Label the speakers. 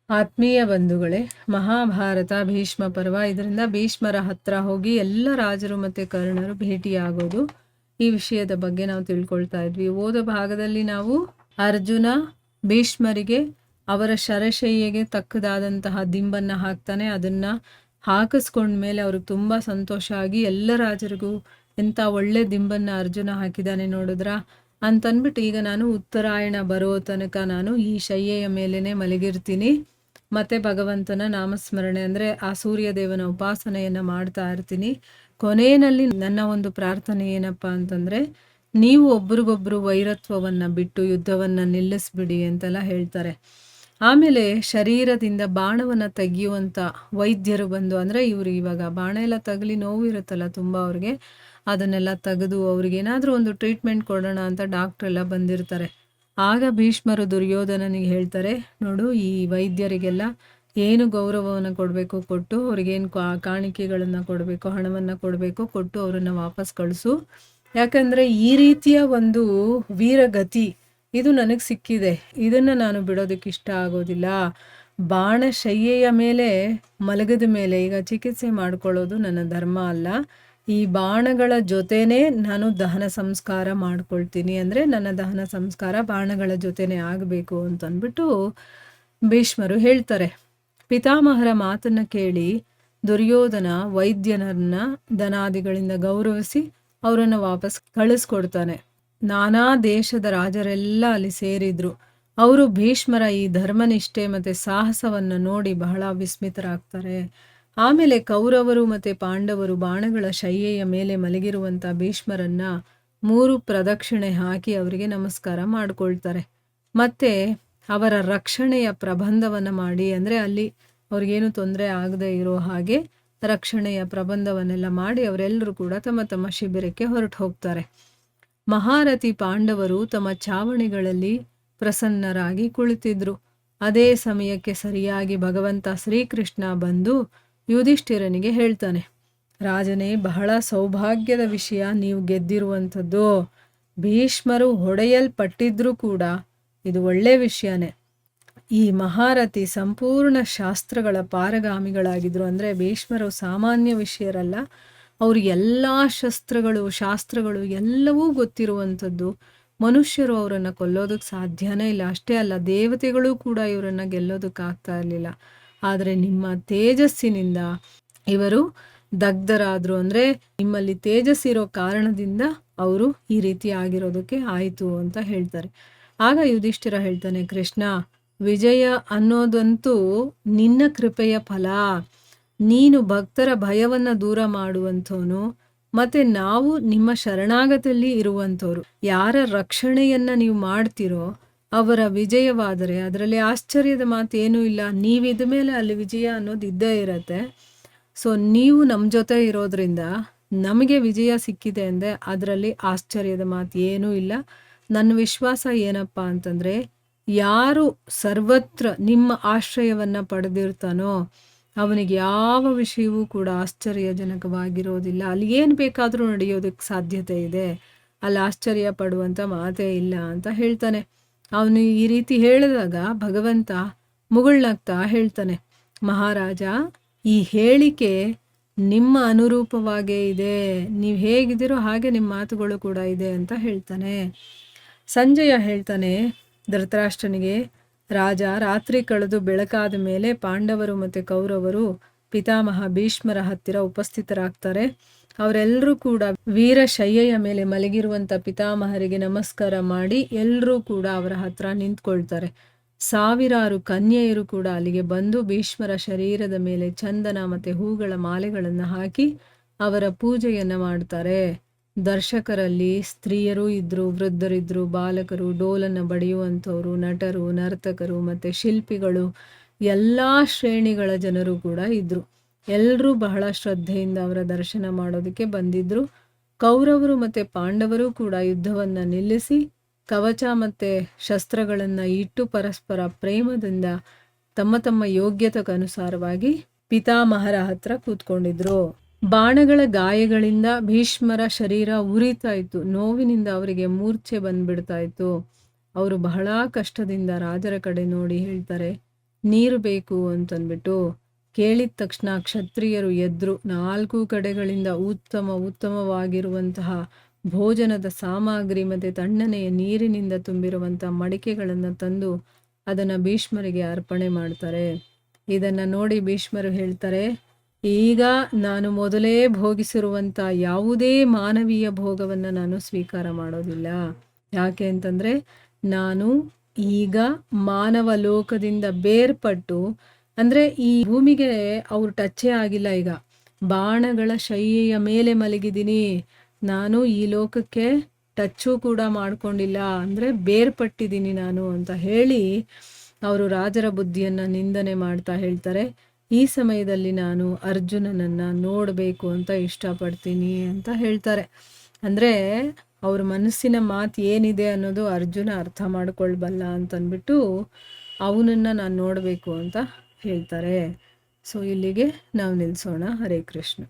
Speaker 1: ಆತ್ಮೀಯ ಬಂಧುಗಳೇ, ಮಹಾಭಾರತ ಭೀಷ್ಮ ಪರ್ವ. ಇದರಿಂದ ಭೀಷ್ಮರ ಹತ್ರ ಹೋಗಿ ಎಲ್ಲ ರಾಜರು ಮತ್ತು ಕರ್ಣರು ಭೇಟಿಯಾಗೋದು, ಈ ವಿಷಯದ ಬಗ್ಗೆ ನಾವು ತಿಳ್ಕೊಳ್ತಾ ಇದ್ವಿ. ಓದೋ ಭಾಗದಲ್ಲಿ ನಾವು ಅರ್ಜುನ ಭೀಷ್ಮರಿಗೆ ಅವರ ಶರಶಯ್ಯಗೆ ತಕ್ಕದಾದಂತಹ ದಿಂಬನ್ನು ಹಾಕ್ತಾನೆ. ಅದನ್ನು ಹಾಕಿಸ್ಕೊಂಡ್ಮೇಲೆ ಅವ್ರಿಗೆ ತುಂಬ ಸಂತೋಷ ಆಗಿ ಎಲ್ಲ ರಾಜರಿಗೂ ಎಂಥ ಒಳ್ಳೆ ದಿಂಬನ್ನು ಅರ್ಜುನ ಹಾಕಿದ್ದಾನೆ ನೋಡಿದ್ರ ಅಂತನ್ಬಿಟ್ಟು, ಈಗ ನಾನು ಉತ್ತರಾಯಣ ಬರೋ ತನಕ ನಾನು ಈ ಶಯ್ಯೆಯ ಮೇಲೇ ಮಲಗಿರ್ತೀನಿ, ಮತ್ತೆ ಭಗವಂತನ ನಾಮಸ್ಮರಣೆ ಅಂದರೆ ಆ ಸೂರ್ಯದೇವನ ಉಪಾಸನೆಯನ್ನು ಮಾಡ್ತಾ ಇರ್ತೀನಿ. ಕೊನೆಯಲ್ಲಿ ನನ್ನ ಒಂದು ಪ್ರಾರ್ಥನೆ ಏನಪ್ಪ ಅಂತಂದರೆ, ನೀವು ಒಬ್ರಿಗೊಬ್ರು ವೈರತ್ವವನ್ನು ಬಿಟ್ಟು ಯುದ್ಧವನ್ನು ನಿಲ್ಲಿಸ್ಬಿಡಿ ಅಂತೆಲ್ಲ ಹೇಳ್ತಾರೆ. ಆಮೇಲೆ ಶರೀರದಿಂದ ಬಾಣವನ್ನು ತೆಗೆಯುವಂಥ ವೈದ್ಯರು ಬಂದು, ಅಂದರೆ ಇವರು ಇವಾಗ ಬಾಣ ಎಲ್ಲ ತಗಲಿ ನೋವು ಇರುತ್ತಲ್ಲ ತುಂಬ ಅವ್ರಿಗೆ, ಅದನ್ನೆಲ್ಲ ತೆಗೆದು ಅವ್ರಿಗೇನಾದರೂ ಒಂದು ಟ್ರೀಟ್ಮೆಂಟ್ ಕೊಡೋಣ ಅಂತ ಡಾಕ್ಟ್ರೆಲ್ಲ ಬಂದಿರ್ತಾರೆ. ಆಗ ಭೀಷ್ಮರು ದುರ್ಯೋಧನನಿಗೆ ಹೇಳ್ತಾರೆ, ನೋಡು, ಈ ವೈದ್ಯರಿಗೆಲ್ಲ ಏನು ಗೌರವವನ್ನು ಕೊಡಬೇಕು ಕೊಟ್ಟು, ಅವ್ರಿಗೇನು ಕಾಣಿಕೆಗಳನ್ನು ಕೊಡಬೇಕು, ಹಣವನ್ನು ಕೊಡಬೇಕು ಕೊಟ್ಟು ಅವರನ್ನು ವಾಪಸ್ ಕಳಿಸು. ಯಾಕಂದರೆ ಈ ರೀತಿಯ ಒಂದು ವೀರಗತಿ ಇದು ನನಗೆ ಸಿಕ್ಕಿದೆ, ಇದನ್ನು ನಾನು ಬಿಡೋದಕ್ಕೆ ಇಷ್ಟ ಆಗೋದಿಲ್ಲ. ಬಾಣ ಶಯ್ಯೆಯ ಮೇಲೆ ಮಲಗದ ಮೇಲೆ ಈಗ ಚಿಕಿತ್ಸೆ ಮಾಡ್ಕೊಳ್ಳೋದು ನನ್ನ ಧರ್ಮ ಅಲ್ಲ. ಈ ಬಾಣಗಳ ಜೊತೆನೇ ನಾನು ದಹನ ಸಂಸ್ಕಾರ ಮಾಡ್ಕೊಳ್ತೀನಿ, ಅಂದರೆ ನನ್ನ ದಹನ ಸಂಸ್ಕಾರ ಬಾಣಗಳ ಜೊತೆನೇ ಆಗಬೇಕು ಅಂತಂದ್ಬಿಟ್ಟು ಭೀಷ್ಮರು ಹೇಳ್ತಾರೆ. ಪಿತಾಮಹರ ಮಾತನ್ನು ಕೇಳಿ ದುರ್ಯೋಧನ ವೈದ್ಯನನ್ನ ಧನಾದಿಗಳಿಂದ ಗೌರವಿಸಿ ಅವರನ್ನು ವಾಪಸ್ ಕಳಿಸ್ಕೊಡ್ತಾನೆ. ನಾನಾ ದೇಶದ ರಾಜರೆಲ್ಲ ಅಲ್ಲಿ ಸೇರಿದ್ರು. ಅವರು ಭೀಷ್ಮರ ಈ ಧರ್ಮನಿಷ್ಠೆ ಮತ್ತು ಸಾಹಸವನ್ನು ನೋಡಿ ಬಹಳ ವಿಸ್ಮಿತರಾಗ್ತಾರೆ. ಆಮೇಲೆ ಕೌರವರು ಮತ್ತು ಪಾಂಡವರು ಬಾಣಗಳ ಶಯ್ಯೆಯ ಮೇಲೆ ಮಲಗಿರುವಂಥ ಭೀಷ್ಮರನ್ನ 3 ಪ್ರದಕ್ಷಿಣೆ ಹಾಕಿ ಅವರಿಗೆ ನಮಸ್ಕಾರ ಮಾಡಿಕೊಳ್ತಾರೆ. ಮತ್ತು ಅವರ ರಕ್ಷಣೆಯ ಪ್ರಬಂಧವನ್ನು ಮಾಡಿ, ಅಂದರೆ ಅಲ್ಲಿ ಅವ್ರಿಗೇನು ತೊಂದರೆ ಆಗದೆ ಇರೋ ಹಾಗೆ ರಕ್ಷಣೆಯ ಪ್ರಬಂಧವನ್ನೆಲ್ಲ ಮಾಡಿ ಅವರೆಲ್ಲರೂ ಕೂಡ ತಮ್ಮ ತಮ್ಮ ಶಿಬಿರಕ್ಕೆ ಹೊರಟು ಹೋಗ್ತಾರೆ. ಮಹಾರಥಿ ಪಾಂಡವರು ತಮ್ಮ ಚಾವಣಿಗಳಲ್ಲಿ ಪ್ರಸನ್ನರಾಗಿ ಕುಳಿತಿದ್ರು. ಅದೇ ಸಮಯಕ್ಕೆ ಸರಿಯಾಗಿ ಭಗವಂತ ಶ್ರೀಕೃಷ್ಣ ಬಂದು ಯುಧಿಷ್ಠಿರನಿಗೆ ಹೇಳ್ತಾನೆ, ರಾಜನೇ, ಬಹಳ ಸೌಭಾಗ್ಯದ ವಿಷಯ ನೀವು ಗೆದ್ದಿರುವಂಥದ್ದು. ಭೀಷ್ಮರು ಹೊಡೆಯಲ್ಪಟ್ಟಿದ್ರೂ ಕೂಡ ಇದು ಒಳ್ಳೆ ವಿಷಯನೇ. ಈ ಮಹಾರಥಿ ಸಂಪೂರ್ಣ ಶಾಸ್ತ್ರಗಳ ಪಾರಗಾಮಿಗಳಾಗಿದ್ರು. ಅಂದರೆ ಭೀಷ್ಮರು ಸಾಮಾನ್ಯ ವಿಷಯರಲ್ಲ, ಅವರು ಎಲ್ಲ ಶಾಸ್ತ್ರಗಳು ಎಲ್ಲವೂ ಗೊತ್ತಿರುವಂಥದ್ದು. ಮನುಷ್ಯರು ಅವರನ್ನು ಕೊಲ್ಲೋದಕ್ಕೆ ಸಾಧ್ಯನೇ ಇಲ್ಲ. ಅಷ್ಟೇ ಅಲ್ಲ, ದೇವತೆಗಳು ಕೂಡ ಇವರನ್ನು ಗೆಲ್ಲೋದಕ್ಕಾಗ್ತಾ ಇರಲಿಲ್ಲ. ಆದರೆ ನಿಮ್ಮ ತೇಜಸ್ಸಿನಿಂದ ಇವರು ದಗ್ಧರಾದರು, ಅಂದರೆ ನಿಮ್ಮಲ್ಲಿ ತೇಜಸ್ಸಿರೋ ಕಾರಣದಿಂದ ಅವರು ಈ ರೀತಿ ಆಗಿರೋದಕ್ಕೆ ಆಯಿತು ಅಂತ ಹೇಳ್ತಾರೆ. ಆಗ ಯುಧಿಷ್ಠಿರ ಹೇಳ್ತಾನೆ, ಕೃಷ್ಣ, ವಿಜಯ ಅನ್ನೋದಂತೂ ನಿನ್ನ ಕೃಪೆಯ ಫಲ. ನೀನು ಭಕ್ತರ ಭಯವನ್ನು ದೂರ ಮಾಡುವಂಥವನು, ಮತ್ತು ನಾವು ನಿಮ್ಮ ಶರಣಾಗತಿಯಲ್ಲಿ ಇರುವಂಥವ್ರು. ಯಾರ ರಕ್ಷಣೆಯನ್ನು ನೀವು ಮಾಡ್ತಿರೋ ಅವರ ವಿಜಯವಾದರೆ ಅದರಲ್ಲಿ ಆಶ್ಚರ್ಯದ ಮಾತೇನೂ ಇಲ್ಲ. ನೀವಿದ ಮೇಲೆ ಅಲ್ಲಿ ವಿಜಯ ಅನ್ನೋದು ಇದ್ದೇ ಇರತ್ತೆ. ಸೊ ನೀವು ನಮ್ಮ ಜೊತೆ ಇರೋದ್ರಿಂದ ನಮಗೆ ವಿಜಯ ಸಿಕ್ಕಿದೆ ಅಂದರೆ ಅದರಲ್ಲಿ ಆಶ್ಚರ್ಯದ ಮಾತು ಏನೂ ಇಲ್ಲ. ನನ್ನ ವಿಶ್ವಾಸ ಏನಪ್ಪ ಅಂತಂದರೆ, ಯಾರು ಸರ್ವತ್ರ ನಿಮ್ಮ ಆಶ್ರಯವನ್ನು ಪಡೆದಿರ್ತಾನೋ ಅವನಿಗೆ ಯಾವ ವಿಷಯವೂ ಕೂಡ ಆಶ್ಚರ್ಯಜನಕವಾಗಿರೋದಿಲ್ಲ. ಅಲ್ಲಿ ಏನು ಬೇಕಾದರೂ ನಡೆಯೋದಕ್ಕೆ ಸಾಧ್ಯತೆ ಇದೆ, ಅಲ್ಲಿ ಆಶ್ಚರ್ಯ ಪಡುವಂಥ ಮಾತೇ ಇಲ್ಲ ಅಂತ ಹೇಳ್ತಾನೆ. ಅವನು ಈ ರೀತಿ ಹೇಳಿದಾಗ ಭಗವಂತ ಮುಗುಳ್ನಗ್ತಾ ಹೇಳ್ತಾನೆ, ಮಹಾರಾಜ, ಈ ಹೇಳಿಕೆ ನಿಮ್ಮ ಅನುರೂಪವಾಗೇ ಇದೆ. ನೀವು ಹೇಗಿದ್ದೀರೋ ಹಾಗೆ ನಿಮ್ಮ ಮಾತುಗಳು ಕೂಡ ಇದೆ ಅಂತ ಹೇಳ್ತಾನೆ. ಸಂಜಯ ಹೇಳ್ತಾನೆ ಧೃತರಾಷ್ಟ್ರನಿಗೆ, ರಾಜ, ರಾತ್ರಿ ಕಳೆದು ಬೆಳಕಾದ ಮೇಲೆ ಪಾಂಡವರು ಮತ್ತು ಕೌರವರು ಪಿತಾಮಹ ಭೀಷ್ಮರ ಹತ್ತಿರ ಉಪಸ್ಥಿತರಾಗ್ತಾರೆ. ಅವರೆಲ್ಲರೂ ಕೂಡ ವೀರಶಯ್ಯೆಯ ಮೇಲೆ ಮಲಗಿರುವಂಥ ಪಿತಾಮಹರಿಗೆ ನಮಸ್ಕಾರ ಮಾಡಿ ಎಲ್ಲರೂ ಕೂಡ ಅವರ ಹತ್ರ ನಿಂತ್ಕೊಳ್ತಾರೆ. ಸಾವಿರಾರು ಕನ್ಯೆಯರು ಕೂಡ ಅಲ್ಲಿಗೆ ಬಂದು ಭೀಷ್ಮರ ಶರೀರದ ಮೇಲೆ ಚಂದನ ಮತ್ತು ಹೂಗಳ ಮಾಲೆಗಳನ್ನು ಹಾಕಿ ಅವರ ಪೂಜೆಯನ್ನು ಮಾಡ್ತಾರೆ. ದರ್ಶಕರಲ್ಲಿ ಸ್ತ್ರೀಯರೂ ಇದ್ದರು, ವೃದ್ಧರಿದ್ದರು, ಬಾಲಕರು, ಡೋಲನ್ನು ಬಡಿಯುವಂಥವರು, ನಟರು, ನರ್ತಕರು ಮತ್ತು ಶಿಲ್ಪಿಗಳು, ಎಲ್ಲ ಶ್ರೇಣಿಗಳ ಜನರು ಕೂಡ ಇದ್ದರು. ಎಲ್ಲರೂ ಬಹಳ ಶ್ರದ್ಧೆಯಿಂದ ಅವರ ದರ್ಶನ ಮಾಡೋದಕ್ಕೆ ಬಂದಿದ್ದರು. ಕೌರವರು ಮತ್ತು ಪಾಂಡವರು ಕೂಡ ಯುದ್ಧವನ್ನು ನಿಲ್ಲಿಸಿ ಕವಚ ಮತ್ತು ಶಸ್ತ್ರಗಳನ್ನು ಇಟ್ಟು ಪರಸ್ಪರ ಪ್ರೇಮದಿಂದ ತಮ್ಮ ತಮ್ಮ ಯೋಗ್ಯತೆಗನುಸಾರವಾಗಿ ಪಿತಾಮಹರ ಹತ್ರ ಕೂತ್ಕೊಂಡಿದ್ರು. ಬಾಣಗಳ ಗಾಯಗಳಿಂದ ಭೀಷ್ಮರ ಶರೀರ ಉರಿತಾ ಇತ್ತು. ನೋವಿನಿಂದ ಅವರಿಗೆ ಮೂರ್ಛೆ ಬಂದ್ಬಿಡ್ತಾ ಇತ್ತು. ಅವರು ಬಹಳ ಕಷ್ಟದಿಂದ ರಾಜರ ಕಡೆ ನೋಡಿ ಹೇಳ್ತಾರೆ, ನೀರು ಬೇಕು ಅಂತಂದ್ಬಿಟ್ಟು ಕೇಳಿದ ತಕ್ಷಣ ಕ್ಷತ್ರಿಯರು ಎದ್ರು 4 ಕಡೆಗಳಿಂದ ಉತ್ತಮವಾಗಿರುವಂತಹ ಭೋಜನದ ಸಾಮಗ್ರಿ ಮತ್ತು ತಣ್ಣನೆಯ ನೀರಿನಿಂದ ತುಂಬಿರುವಂಥ ಮಡಿಕೆಗಳನ್ನು ತಂದು ಅದನ್ನು ಭೀಷ್ಮರಿಗೆ ಅರ್ಪಣೆ ಮಾಡ್ತಾರೆ. ಇದನ್ನು ನೋಡಿ ಭೀಷ್ಮರು ಹೇಳ್ತಾರೆ, ಈಗ ನಾನು ಮೊದಲೇ ಭೋಗಿಸಿರುವಂಥ ಯಾವುದೇ ಮಾನವೀಯ ಭೋಗವನ್ನು ನಾನು ಸ್ವೀಕಾರ ಮಾಡೋದಿಲ್ಲ. ಯಾಕೆ ಅಂತಂದರೆ ನಾನು ಈಗ ಮಾನವ ಲೋಕದಿಂದ ಬೇರ್ಪಟ್ಟು, ಅಂದರೆ ಈ ಭೂಮಿಗೆ ಅವ್ರು ಟಚ್ಚೇ ಆಗಿಲ್ಲ. ಈಗ ಬಾಣಗಳ ಶಯ್ಯೆಯ ಮೇಲೆ ಮಲಗಿದ್ದೀನಿ, ನಾನು ಈ ಲೋಕಕ್ಕೆ ಟಚ್ಚು ಕೂಡ ಮಾಡ್ಕೊಂಡಿಲ್ಲ, ಅಂದರೆ ಬೇರ್ಪಟ್ಟಿದ್ದೀನಿ ನಾನು ಅಂತ ಹೇಳಿ ಅವರು ರಾಜರ ಬುದ್ಧಿಯನ್ನು ನಿಂದನೆ ಮಾಡ್ತಾ ಹೇಳ್ತಾರೆ, ಈ ಸಮಯದಲ್ಲಿ ನಾನು ಅರ್ಜುನನನ್ನು ನೋಡಬೇಕು ಅಂತ ಇಷ್ಟಪಡ್ತೀನಿ ಅಂತ ಹೇಳ್ತಾರೆ. ಅಂದರೆ ಅವ್ರ ಮನಸ್ಸಿನ ಮಾತು ಏನಿದೆ ಅನ್ನೋದು ಅರ್ಜುನ ಅರ್ಥ ಮಾಡ್ಕೊಳ್ಬಲ್ಲ ಅಂತಂದ್ಬಿಟ್ಟು ಅವನನ್ನು ನಾನು ನೋಡಬೇಕು ಅಂತ ಹೇಳ್ತಾರೆ. ಸೊ ಇಲ್ಲಿಗೆ ನಾವು ನಿಲ್ಲಿಸೋಣ. ಹರೇ ಕೃಷ್ಣ.